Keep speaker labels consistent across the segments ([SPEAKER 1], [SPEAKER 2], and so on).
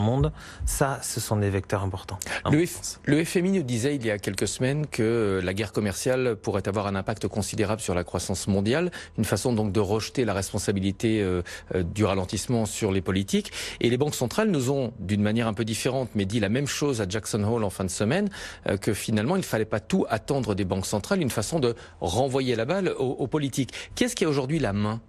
[SPEAKER 1] monde, ça, ce sont des vecteurs importants.
[SPEAKER 2] Le FMI nous disait il y a quelques semaines que la guerre commerciale pourrait avoir un impact considérable sur la croissance mondiale, une façon donc de rejeter la responsabilité du ralentissement sur les politiques. Et les banques centrales nous ont, d'une manière un peu différente, mais dit la même chose à Jackson Hole en fin de semaine, que finalement il ne fallait pas tout attendre des banques centrales, une façon de renvoyer la balle aux politiques. Qu'est-ce qui a aujourd'hui la main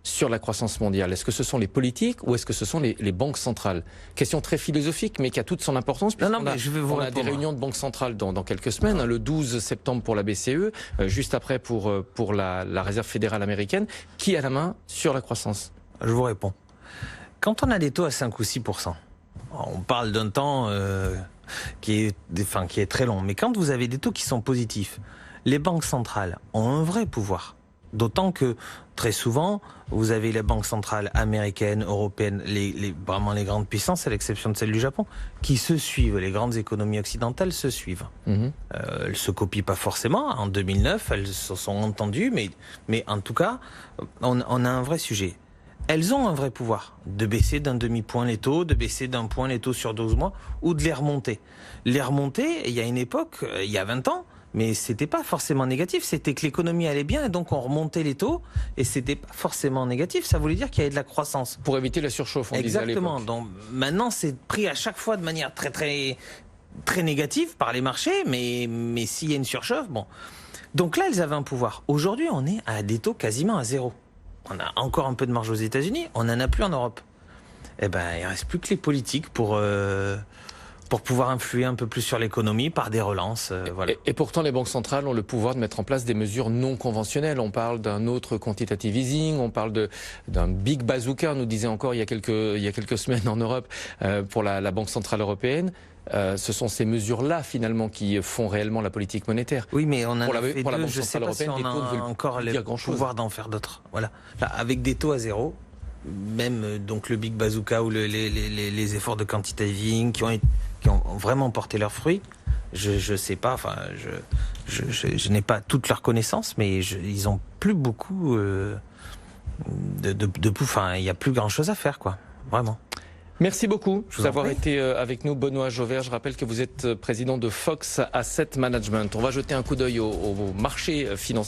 [SPEAKER 2] sur la croissance mondiale? Est-ce que ce sont les politiques ou est-ce que ce sont les banques centrales? Question très philosophique, mais qui a toute son importance.
[SPEAKER 1] Non, mais je vais vous
[SPEAKER 2] on a des réunions de banques centrales dans quelques semaines, le 12 septembre pour la BCE, juste après pour la Réserve fédérale américaine. Qui a la main sur la croissance?
[SPEAKER 1] Je vous réponds. Quand on a des taux à 5 ou 6%, on parle d'un temps qui est très long, mais quand vous avez des taux qui sont positifs, les banques centrales ont un vrai pouvoir. D'autant que, très souvent, vous avez les banques centrales américaines, européennes, vraiment les grandes puissances, à l'exception de celle du Japon, qui se suivent. Les grandes économies occidentales se suivent. Elles se copient pas forcément. En 2009, elles se sont entendues, mais en tout cas, on a un vrai sujet. Elles ont un vrai pouvoir de baisser d'un demi-point les taux, de baisser d'un point les taux sur 12 mois, ou de les remonter. Les remonter, il y a une époque, il y a 20 ans, mais c'était pas forcément négatif, c'était que l'économie allait bien et donc on remontait les taux et c'était pas forcément négatif, ça voulait dire qu'il y avait de la croissance.
[SPEAKER 2] Pour éviter la surchauffe, on disait à l'époque.
[SPEAKER 1] Exactement, donc maintenant c'est pris à chaque fois de manière très négative par les marchés, mais s'il y a une surchauffe, bon. Donc là, elles avaient un pouvoir. Aujourd'hui, on est à des taux quasiment à zéro. On a encore un peu de marge aux États-Unis, on n'en a plus en Europe. Eh ben, il reste plus que les politiques pour pouvoir influer un peu plus sur l'économie par des relances. Voilà.
[SPEAKER 2] Et pourtant, les banques centrales ont le pouvoir de mettre en place des mesures non conventionnelles. On parle d'un autre quantitative easing, on parle d'un big bazooka, nous disait encore il y a quelques semaines en Europe pour la Banque centrale européenne. Ce sont ces mesures-là, finalement, qui font réellement la politique monétaire.
[SPEAKER 1] Oui, mais on a fait
[SPEAKER 2] pour la
[SPEAKER 1] deux,
[SPEAKER 2] Banque
[SPEAKER 1] je ne sais pas si on a encore le pouvoir d'en faire d'autres. Voilà. Là, avec des taux à zéro, même donc le big bazooka ou les efforts de quantitative easing qui ont vraiment porté leurs fruits, je sais pas, enfin, je n'ai pas toute leur connaissance, mais ils ont plus beaucoup enfin, il y a plus grand chose à faire, quoi, vraiment.
[SPEAKER 2] Merci beaucoup d'avoir été avec nous, Benoît Jauvert. Je rappelle que vous êtes président de Fox Asset Management. On va jeter un coup d'œil au marché financier.